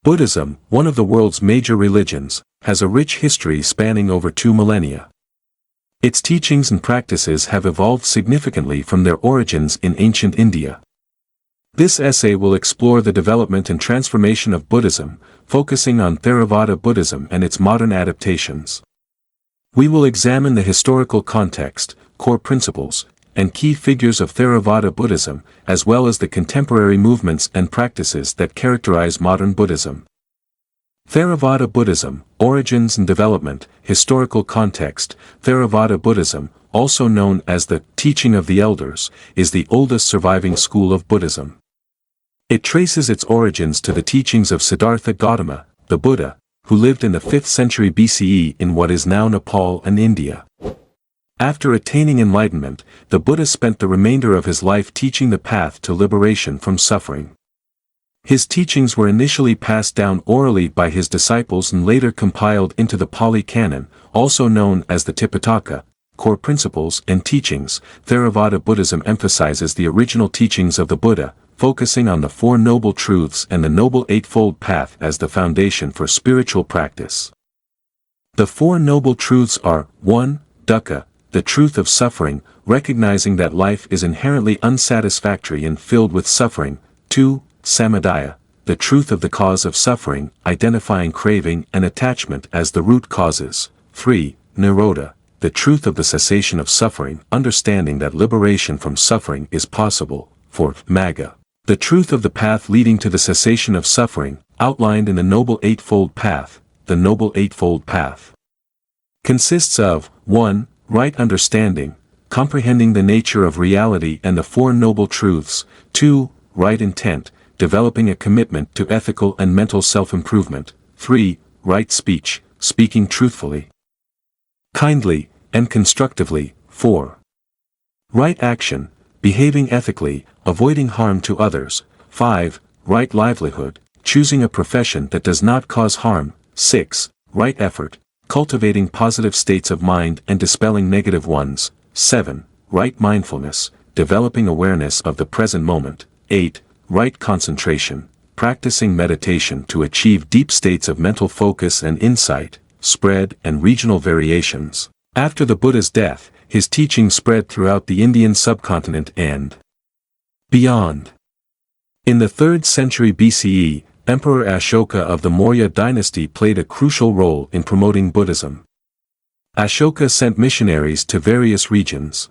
Buddhism, one of the world's major religions, has a rich history spanning over 2 millennia. Its teachings and practices have evolved significantly from their origins in ancient India. This essay will explore the development and transformation of Buddhism, focusing on Theravada Buddhism and its modern adaptations. We will examine the historical context, core principles, and key figures of Theravada Buddhism, as well as the contemporary movements and practices that characterize modern Buddhism. Theravada Buddhism, origins and development, historical context. Theravada Buddhism, also known as the teaching of the elders, is the oldest surviving school of Buddhism. It traces its origins to the teachings of Siddhartha Gautama, the Buddha, who lived in the 5th century BCE in what is now Nepal and India. After attaining enlightenment, the Buddha spent the remainder of his life teaching the path to liberation from suffering. His teachings were initially passed down orally by his disciples and later compiled into the Pali Canon, also known as the Tipitaka. Core principles and teachings. Theravada Buddhism emphasizes the original teachings of the Buddha, focusing on the 4 Noble Truths and the Noble Eightfold Path as the foundation for spiritual practice. The 4 Noble Truths are: 1. Dukkha, the truth of suffering, recognizing that life is inherently unsatisfactory and filled with suffering. 2. Samadaya, the truth of the cause of suffering, identifying craving and attachment as the root causes. 3. Nirodha, the truth of the cessation of suffering, understanding that liberation from suffering is possible. 4. Magga, the truth of the path leading to the cessation of suffering, outlined in the Noble Eightfold Path. The Noble Eightfold Path consists of: 1. Right understanding, comprehending the nature of reality and the 4 Noble Truths. 2. Right intent, developing a commitment to ethical and mental self-improvement. 3. Right speech, speaking truthfully, kindly, and constructively. 4. Right action, behaving ethically, avoiding harm to others. 5. Right livelihood, choosing a profession that does not cause harm. 6. Right effort, cultivating positive states of mind and dispelling negative ones. 7. Right mindfulness, developing awareness of the present moment. 8. Right concentration, practicing meditation to achieve deep states of mental focus and insight. Spread and regional variations. After the Buddha's death, his teaching spread throughout the Indian subcontinent and beyond. In the 3rd century BCE, Emperor Ashoka of the Maurya dynasty played a crucial role in promoting Buddhism. Ashoka sent missionaries to various regions,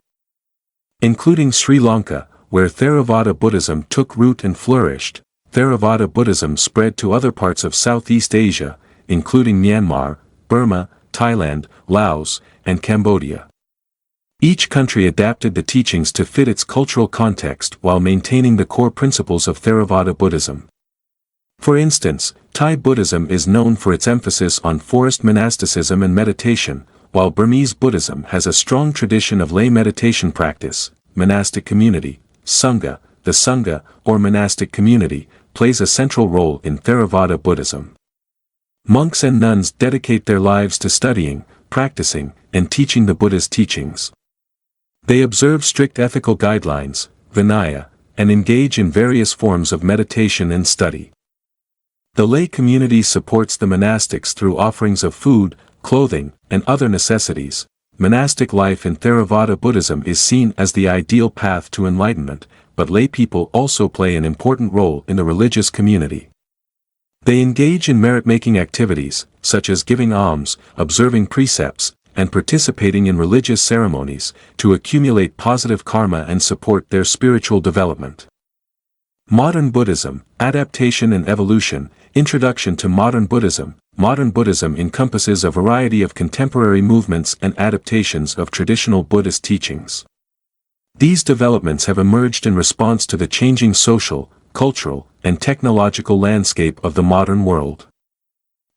including Sri Lanka, where Theravada Buddhism took root and flourished. Theravada Buddhism spread to other parts of Southeast Asia, including Myanmar, Burma, Thailand, Laos, and Cambodia. Each country adapted the teachings to fit its cultural context while maintaining the core principles of Theravada Buddhism. For instance, Thai Buddhism is known for its emphasis on forest monasticism and meditation, while Burmese Buddhism has a strong tradition of lay meditation practice. Monastic community. Sangha, the Sangha, or monastic community, plays a central role in Theravada Buddhism. Monks and nuns dedicate their lives to studying, practicing, and teaching the Buddha's teachings. They observe strict ethical guidelines, Vinaya, and engage in various forms of meditation and study. The lay community supports the monastics through offerings of food, clothing, and other necessities. Monastic life in Theravada Buddhism is seen as the ideal path to enlightenment, but lay people also play an important role in the religious community. They engage in merit-making activities, such as giving alms, observing precepts, and participating in religious ceremonies, to accumulate positive karma and support their spiritual development. Modern Buddhism, Adaptation and Evolution. Introduction to Modern Buddhism. Modern Buddhism encompasses a variety of contemporary movements and adaptations of traditional Buddhist teachings. These developments have emerged in response to the changing social, cultural, and technological landscape of the modern world.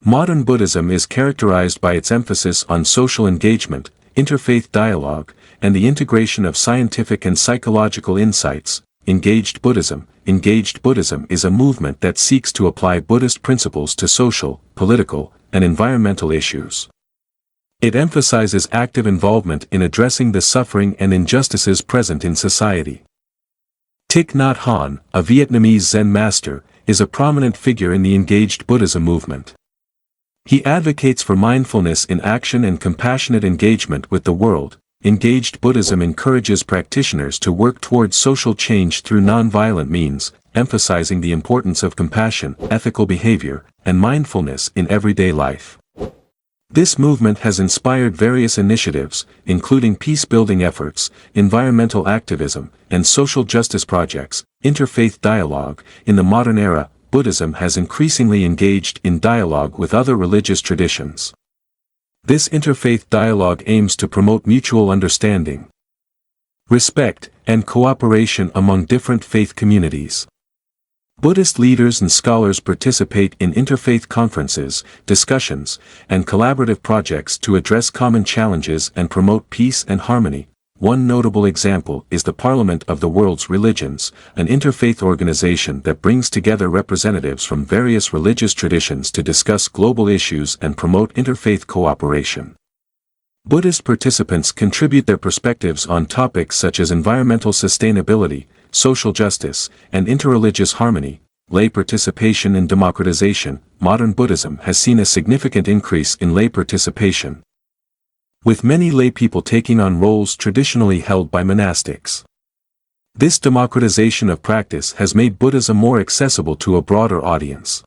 Modern Buddhism is characterized by its emphasis on social engagement, interfaith dialogue, and the integration of scientific and psychological insights. Engaged Buddhism. Engaged Buddhism is a movement that seeks to apply Buddhist principles to social, political, and environmental issues. It emphasizes active involvement in addressing the suffering and injustices present in society. Thich Nhat Hanh, a Vietnamese Zen master, is a prominent figure in the Engaged Buddhism movement. He advocates for mindfulness in action and compassionate engagement with the world. Engaged Buddhism encourages practitioners to work towards social change through non-violent means, emphasizing the importance of compassion, ethical behavior, and mindfulness in everyday life. This movement has inspired various initiatives, including peace-building efforts, environmental activism, and social justice projects. Interfaith dialogue. In the modern era, Buddhism has increasingly engaged in dialogue with other religious traditions. This interfaith dialogue aims to promote mutual understanding, respect, and cooperation among different faith communities. Buddhist leaders and scholars participate in interfaith conferences, discussions, and collaborative projects to address common challenges and promote peace and harmony. One notable example is the Parliament of the World's Religions, an interfaith organization that brings together representatives from various religious traditions to discuss global issues and promote interfaith cooperation. Buddhist participants contribute their perspectives on topics such as environmental sustainability, social justice, and interreligious harmony. Lay participation and democratization. Modern Buddhism has seen a significant increase in lay participation, with many lay people taking on roles traditionally held by monastics. This democratization of practice has made Buddhism more accessible to a broader audience.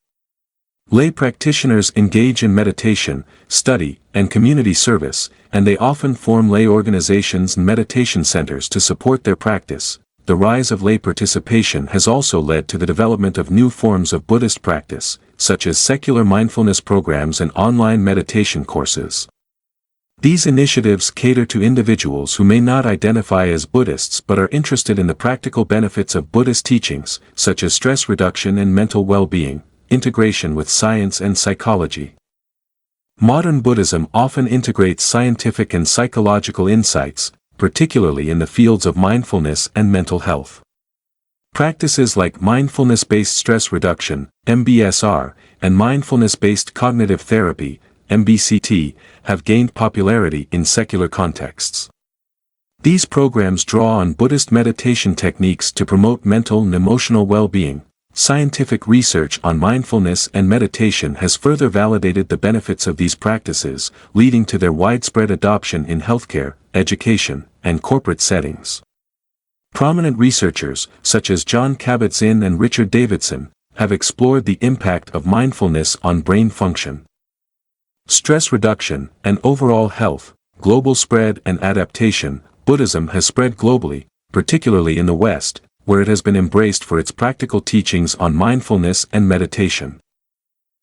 Lay practitioners engage in meditation, study, and community service, and they often form lay organizations and meditation centers to support their practice. The rise of lay participation has also led to the development of new forms of Buddhist practice, such as secular mindfulness programs and online meditation courses. These initiatives cater to individuals who may not identify as Buddhists but are interested in the practical benefits of Buddhist teachings, such as stress reduction and mental well-being, integration with science and psychology. Modern Buddhism often integrates scientific and psychological insights, particularly in the fields of mindfulness and mental health. Practices like mindfulness-based stress reduction, MBSR, and mindfulness-based cognitive therapy, MBCT, have gained popularity in secular contexts. These programs draw on Buddhist meditation techniques to promote mental and emotional well-being. Scientific research on mindfulness and meditation has further validated the benefits of these practices, leading to their widespread adoption in healthcare, education, and corporate settings. Prominent researchers, such as Jon Kabat-Zinn and Richard Davidson, have explored the impact of mindfulness on brain function, stress reduction, and overall health. Global spread and adaptation. Buddhism has spread globally, particularly in the West, where it has been embraced for its practical teachings on mindfulness and meditation.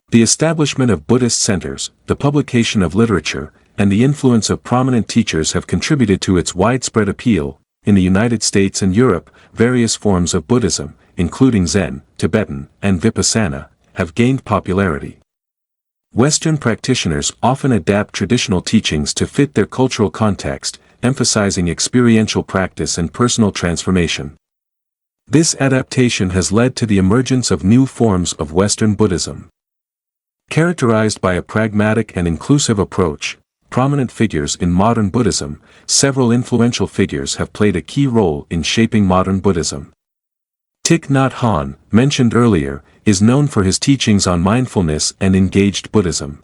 The establishment of Buddhist centers, the publication of literature, and the influence of prominent teachers have contributed to its widespread appeal. In the United States and Europe, various forms of Buddhism, including Zen, Tibetan, and Vipassana, have gained popularity. Western practitioners often adapt traditional teachings to fit their cultural context, emphasizing experiential practice and personal transformation. This adaptation has led to the emergence of new forms of Western Buddhism. Characterized by a pragmatic and inclusive approach, prominent figures in modern Buddhism. Several influential figures have played a key role in shaping modern Buddhism. Thich Nhat Hanh, mentioned earlier, is known for his teachings on mindfulness and engaged Buddhism.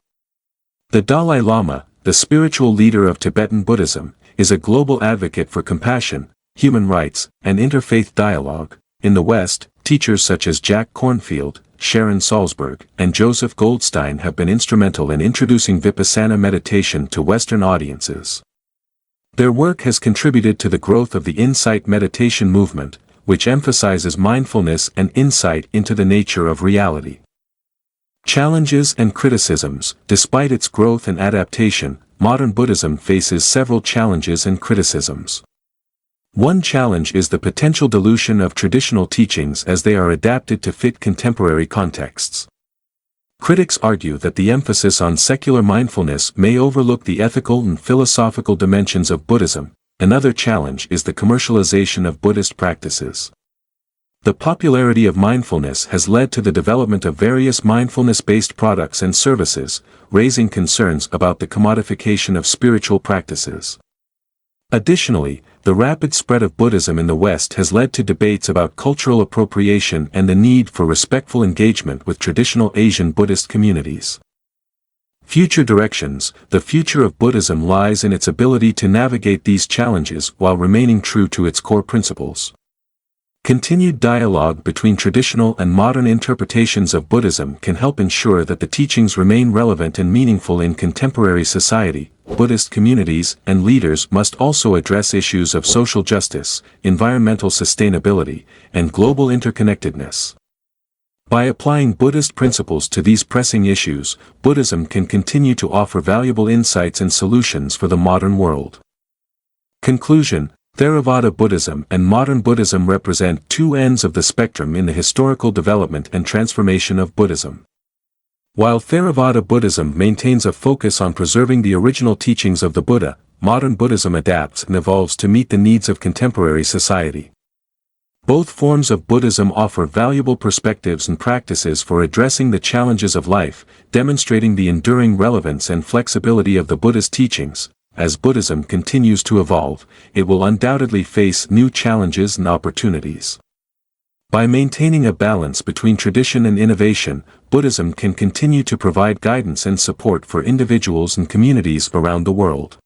The Dalai Lama, the spiritual leader of Tibetan Buddhism, is a global advocate for compassion, human rights, and interfaith dialogue. In the West, teachers such as Jack Kornfield, Sharon Salzberg, and Joseph Goldstein have been instrumental in introducing Vipassana meditation to Western audiences. Their work has contributed to the growth of the Insight meditation movement, which emphasizes mindfulness and insight into the nature of reality. Challenges and criticisms. Despite its growth and adaptation, modern Buddhism faces several challenges and criticisms. One challenge is the potential dilution of traditional teachings as they are adapted to fit contemporary contexts. Critics argue that the emphasis on secular mindfulness may overlook the ethical and philosophical dimensions of Buddhism. Another challenge is the commercialization of Buddhist practices. The popularity of mindfulness has led to the development of various mindfulness-based products and services, raising concerns about the commodification of spiritual practices. Additionally, the rapid spread of Buddhism in the West has led to debates about cultural appropriation and the need for respectful engagement with traditional Asian Buddhist communities. Future directions: the future of Buddhism lies in its ability to navigate these challenges while remaining true to its core principles. Continued dialogue between traditional and modern interpretations of Buddhism can help ensure that the teachings remain relevant and meaningful in contemporary society. Buddhist communities and leaders must also address issues of social justice, environmental sustainability, and global interconnectedness. By applying Buddhist principles to these pressing issues, Buddhism can continue to offer valuable insights and solutions for the modern world. Conclusion: Theravada Buddhism and modern Buddhism represent two ends of the spectrum in the historical development and transformation of Buddhism. While Theravada Buddhism maintains a focus on preserving the original teachings of the Buddha, modern Buddhism adapts and evolves to meet the needs of contemporary society. Both forms of Buddhism offer valuable perspectives and practices for addressing the challenges of life, demonstrating the enduring relevance and flexibility of the Buddha's teachings. As Buddhism continues to evolve, it will undoubtedly face new challenges and opportunities. By maintaining a balance between tradition and innovation, Buddhism can continue to provide guidance and support for individuals and communities around the world.